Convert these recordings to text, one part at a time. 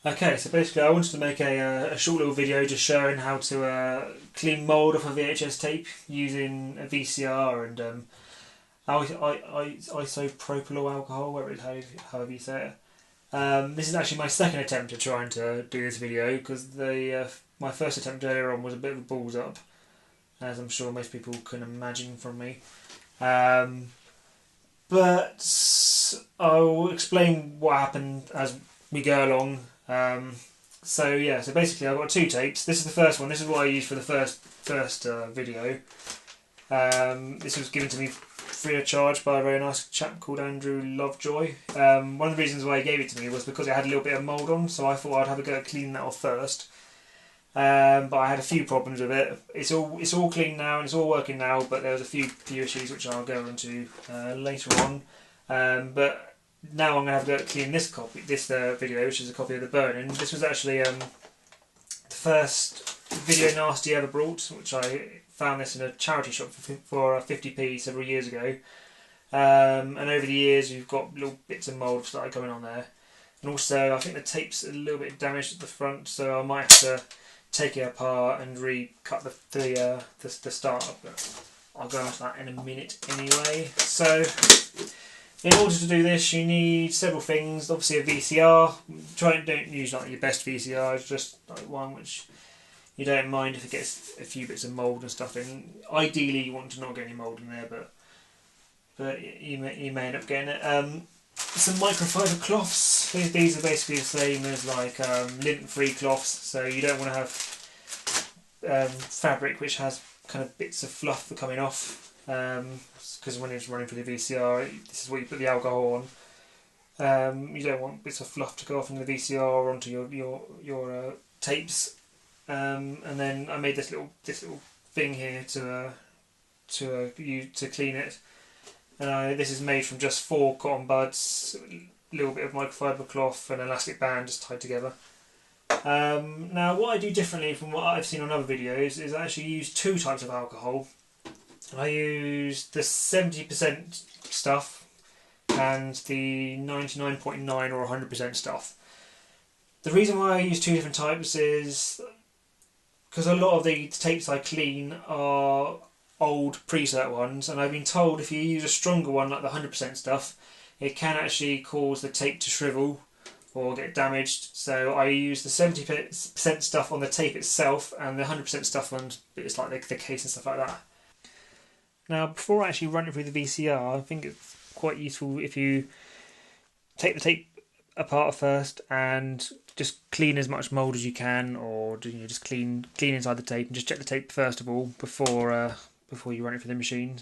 Okay, so basically I wanted to make a short little video just showing how to clean mould off a VHS tape using a VCR and isopropyl alcohol, however you say it. This is actually my second attempt at trying to do this video because my first attempt earlier on was a bit of a balls up, as I'm sure most people can imagine from me. But I'll explain what happened as we go along. So basically I've got two tapes. This is the first one. This is what I used for the first video. This was given to me free of charge by a very nice chap called Andrew Lovejoy. One of the reasons why he gave it to me was because it had a little bit of mould on, so I thought I'd have a go at cleaning that off first. But I had a few problems with it. It's all clean now and it's all working now, but there was a few issues which I'll go into later on. But now I'm going to have to go clean this video, which is a copy of the burn-in. This was actually the first video nasty ever brought, which I found this in a charity shop for 50p several years ago. And over the years you've got little bits of mould started coming on there. And also I think the tape's a little bit damaged at the front, so I might have to take it apart and recut the start, but I'll go into that in a minute anyway. So in order to do this you need several things. Obviously a VCR. Don't use like your best VCR, it's just like one which you don't mind if it gets a few bits of mould and stuff in. Ideally you want to not get any mould in there, but you may end up getting it. Some microfiber cloths. These are basically the same as like lint-free cloths, so you don't want to have fabric which has kind of bits of fluff coming off, because when it's running through the VCR, this is where you put the alcohol on. You don't want bits of fluff to go off in the VCR or onto your tapes. And then I made this little thing here to clean it. And this is made from just 4 cotton buds, a little bit of microfiber cloth and an elastic band just tied together. Now what I do differently from what I've seen on other videos is I actually use two types of alcohol. I use the 70% stuff and the 99.9 or 100% stuff. The reason why I use two different types is because a lot of the tapes I clean are old preset ones, and I've been told if you use a stronger one like the 100% stuff, it can actually cause the tape to shrivel or get damaged. So I use the 70% stuff on the tape itself and the 100% stuff on bits like the case and stuff like that. Now before I actually run it through the VCR, I think it's quite useful if you take the tape apart first and just clean as much mould as you can, or just clean inside the tape and just check the tape first of all before you run it through the machine.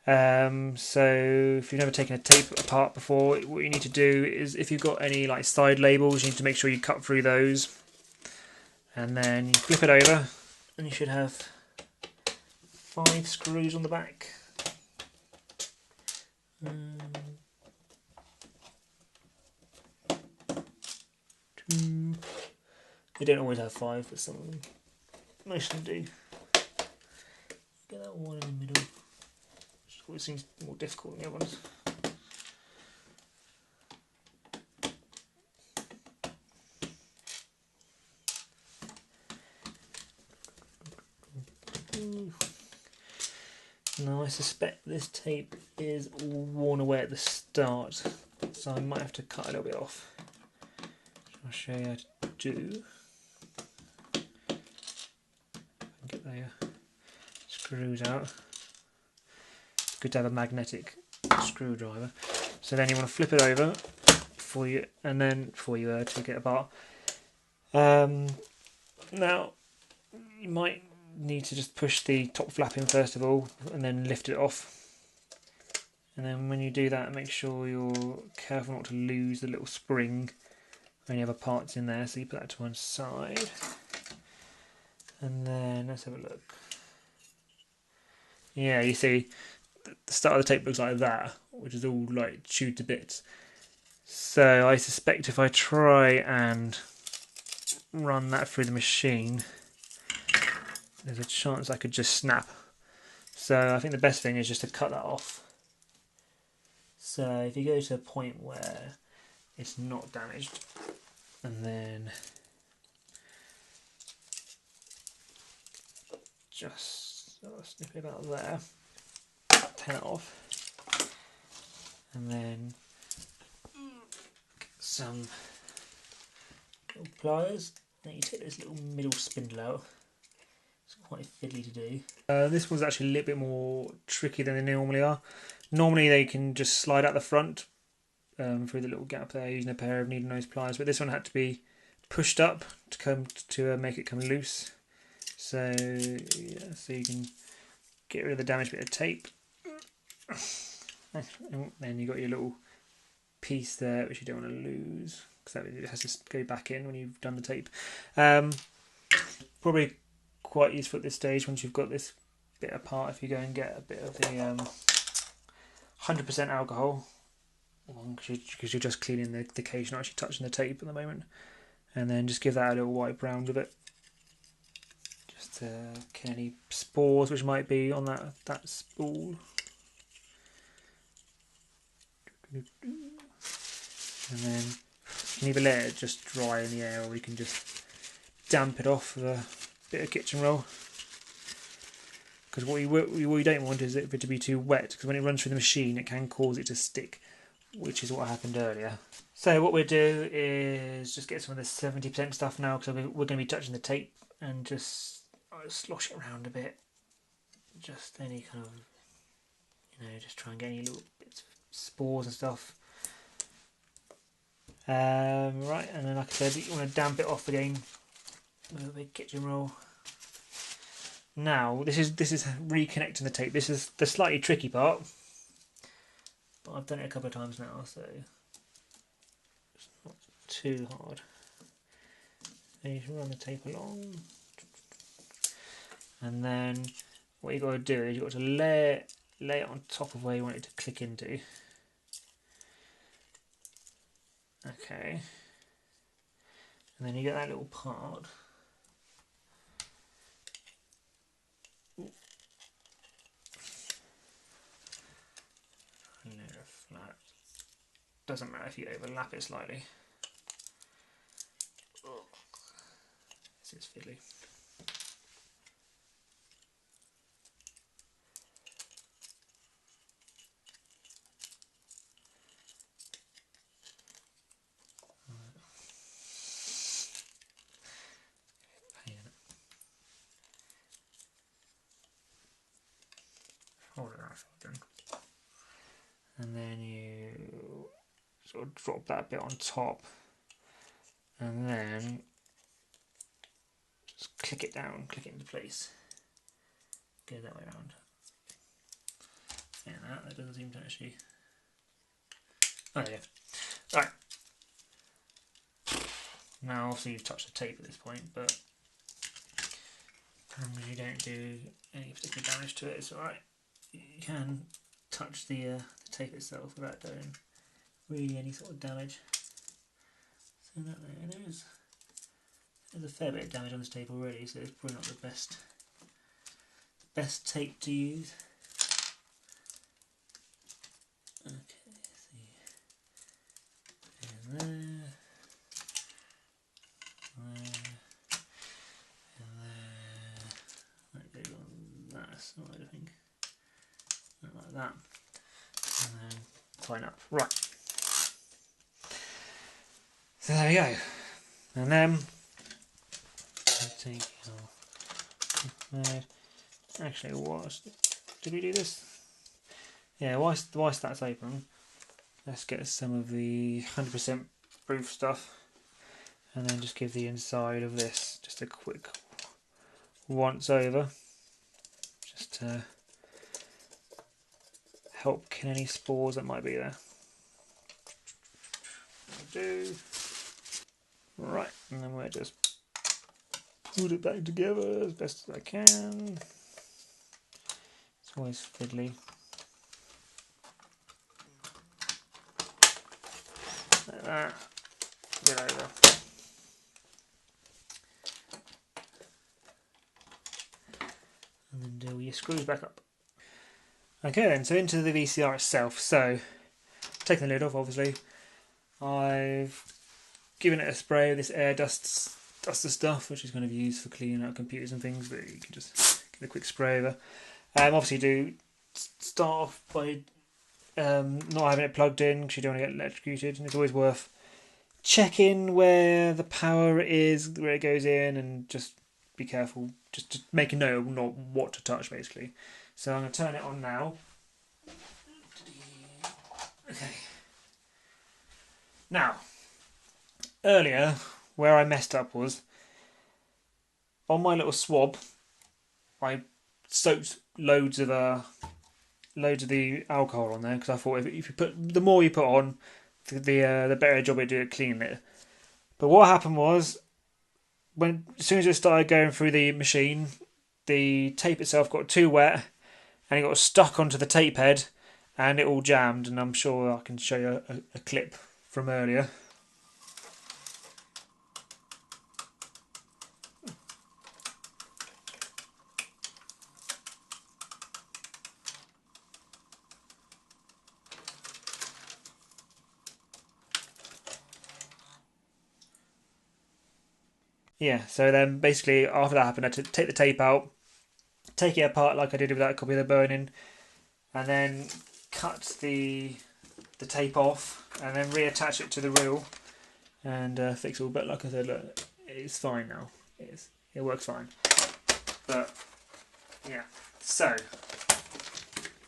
So if you've never taken a tape apart before, what you need to do is, if you've got any like side labels, you need to make sure you cut through those, and then you flip it over and you should have 5 screws on the back. Two. They don't always have 5, but some of them, most of them do. Get that one in the middle. Which always seems more difficult than the other ones. Now I suspect this tape is worn away at the start, so I might have to cut a little bit off. I'll show you how to do. Get the screws out. It's good to have a magnetic screwdriver. So then you want to flip it over before you take it apart. Now you might need to just push the top flap in first of all and then lift it off. And then when you do that, make sure you're careful not to lose the little spring. Any other parts in there, so you put that to one side. And then let's have a look. Yeah, you see the start of the tape looks like that, which is all like chewed to bits. So I suspect if I try and run that through the machine, there's a chance I could just snap. So I think the best thing is just to cut that off. So if you go to a point where it's not damaged, and then just snip it about there, turn it off, and then some little pliers. Then you take this little middle spindle out. It's quite fiddly to do. This one's actually a little bit more tricky than they normally are. Normally they can just slide out the front through the little gap there using a pair of needle nose pliers, but this one had to be pushed up to make it come loose. So yeah, so you can get rid of the damaged bit of tape. And then you got your little piece there which you don't want to lose, because it has to go back in when you've done the tape. Probably quite useful at this stage once you've got this bit apart, if you go and get a bit of the 100% alcohol, because you're just cleaning the cage, not actually touching the tape at the moment, and then just give that a little wipe round with it, just to kill any spores which might be on that spool. And then you can either let it just dry in the air, or you can just damp it off with a bit of kitchen roll. Because what you don't want is it for it to be too wet, because when it runs through the machine it can cause it to stick, which is what happened earlier. So what we'll do is just get some of the 70% stuff now, because we're going to be touching the tape, and just slosh it around a bit. Just any kind of, just try and get any little bits of spores and stuff. Right, and then like I said, you want to damp it off again with a big kitchen roll. Now this is reconnecting the tape. This is the slightly tricky part, but I've done it a couple of times now, so it's not too hard. And you can run the tape along, and then what you've got to do is you've got to lay it on top of where you want it to click into. Okay, and then you get that little part. Flat. Doesn't matter if you overlap it slightly. This is fiddly. Hold it off again. And then you sort of drop that bit on top, and then just click it down, click it into place. Go that way around. And that doesn't seem to actually. Oh yeah. Right. Now obviously you've touched the tape at this point, but as long as you don't do any particular damage to it, it's alright. You can touch the tape itself without doing really any sort of damage. So there's a fair bit of damage on this tape already, so it's probably not the best tape to use. Okay, see. And there. That goes on that side, I think. Like that. And then tighten up. Right. So there we go. And then take actually, did we do this? Yeah, whilst that's open, let's get some of the 100% proof stuff, and then just give the inside of this just a quick once over, just to help kill any spores that might be there. Do right, and then we'll just put it back together as best as I can. It's always fiddly. Like that. Get over. And then do your screws back up. Okay then, so into the VCR itself. So, taking the lid off obviously. I've giving it a spray with this air duster stuff, which is kind of used for cleaning out computers and things, but you can just give a quick spray over. Obviously do start off by not having it plugged in because you don't want to get electrocuted, and it's always worth checking where the power is, where it goes in, and just be careful, just to make a note of not what to touch basically. So I'm going to turn it on now. Okay. Now, earlier where I messed up was on my little swab. I soaked loads of the alcohol on there because I thought if you put the more you put on, the better job it do at cleaning it. But what happened was as soon as it started going through the machine, the tape itself got too wet and it got stuck onto the tape head and it all jammed. And I'm sure I can show you a clip from earlier. Yeah, so then basically after that happened, I had to take the tape out, take it apart like I did with that copy of the burning, and then cut the tape off, and then reattach it to the reel, and fix it all. But like I said, look, it's fine now. It works fine. But yeah, so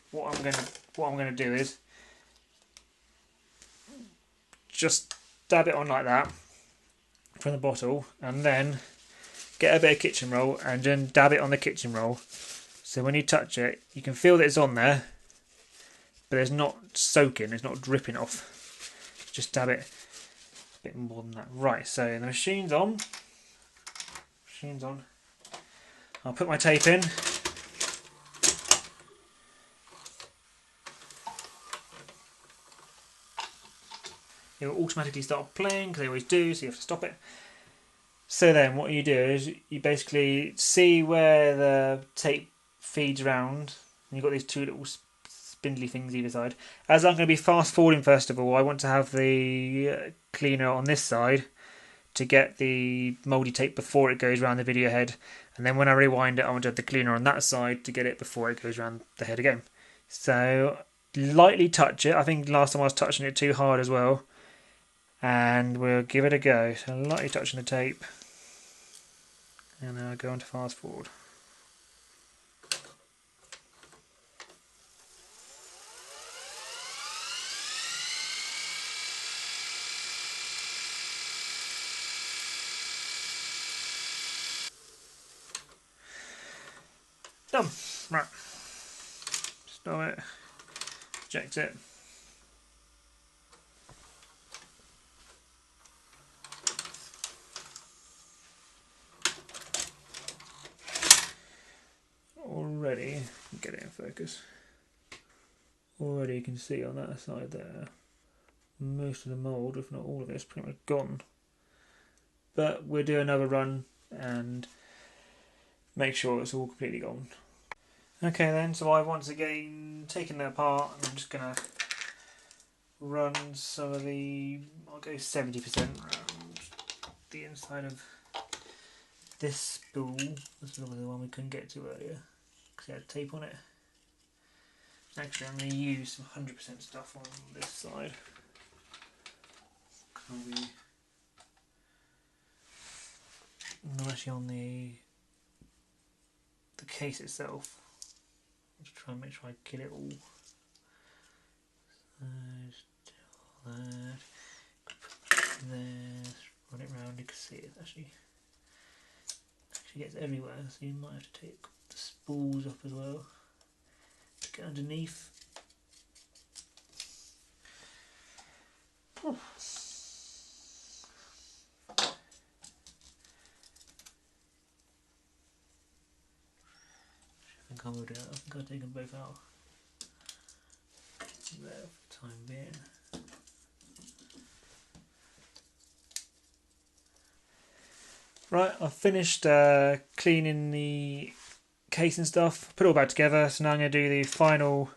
what I'm gonna do is just dab it on like that from the bottle, and then get a bit of kitchen roll and then dab it on the kitchen roll, so when you touch it you can feel that it's on there but it's not soaking, it's not dripping off. Just dab it a bit more than that. Right, so the machine's on. I'll put my tape in. It will automatically start playing because they always do, so you have to stop it. So then what you do is you basically see where the tape feeds around, and you've got these two little spindly things either side. As I'm going to be fast forwarding first of all, I want to have the cleaner on this side to get the mouldy tape before it goes around the video head, and then when I rewind it I want to have the cleaner on that side to get it before it goes around the head again. So lightly touch it. I think last time I was touching it too hard as well. And we'll give it a go. So lightly touching the tape, and then I'll go on to fast forward. Done. Right. Stop it. Eject it. Already, get it in focus. Already you can see on that side there, most of the mould, if not all of it, is pretty much gone. But we'll do another run and make sure it's all completely gone. Okay then, so I've once again taken it apart, and I'm just going to run some of I'll go 70% around the inside of this spool. This is the one we couldn't get to earlier because it had tape on it. Actually, I'm going to use some 100% stuff on this side. Not actually on the case itself. Just try and make sure I get it all. So, that. There. Run it round. You can see it actually gets everywhere. So you might have to take the spools up as well to get underneath. Oh. I think I will do that. I think I'll take them both out there for the time being. Right, I've finished cleaning the case and stuff, put it all back together, so now I'm going to do the final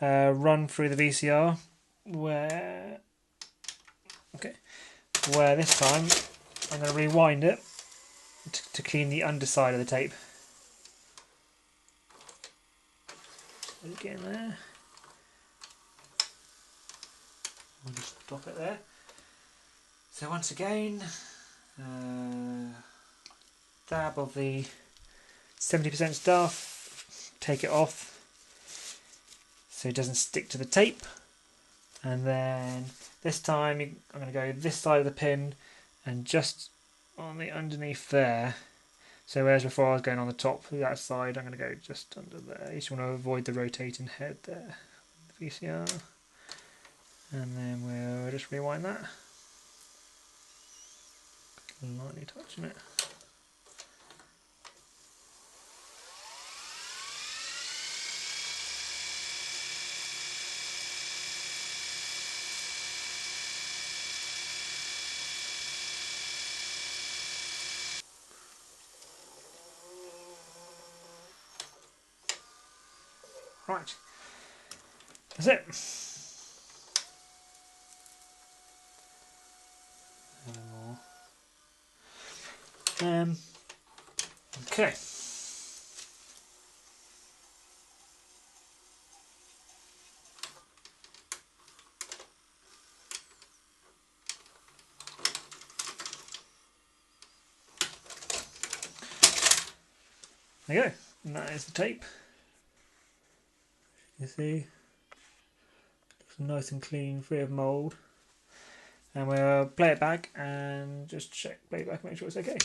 run through the VCR, where where this time I'm going to rewind it to clean the underside of the tape. Get in there. I'll just stop it there. So once again, dab of the 70% stuff, take it off so it doesn't stick to the tape, and then this time I'm going to go this side of the pin and just on the underneath there. So whereas before I was going on the top of that side, I'm going to go just under there. You just want to avoid the rotating head there, the VCR, and then we'll just rewind that, lightly touching it. Right, that's it. Okay. There you go, and that is the tape. You see, looks nice and clean, free of mould. And we'll play it back and just check playback, make sure it's okay.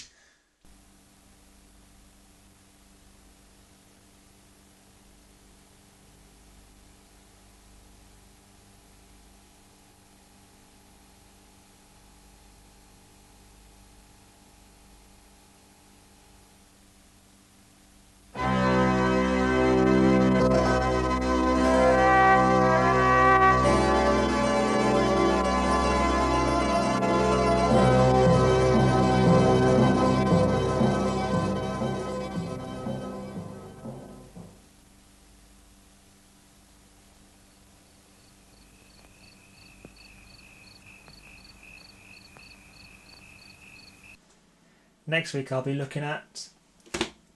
Next week I'll be looking at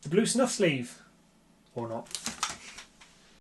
the blue snuff sleeve, or not.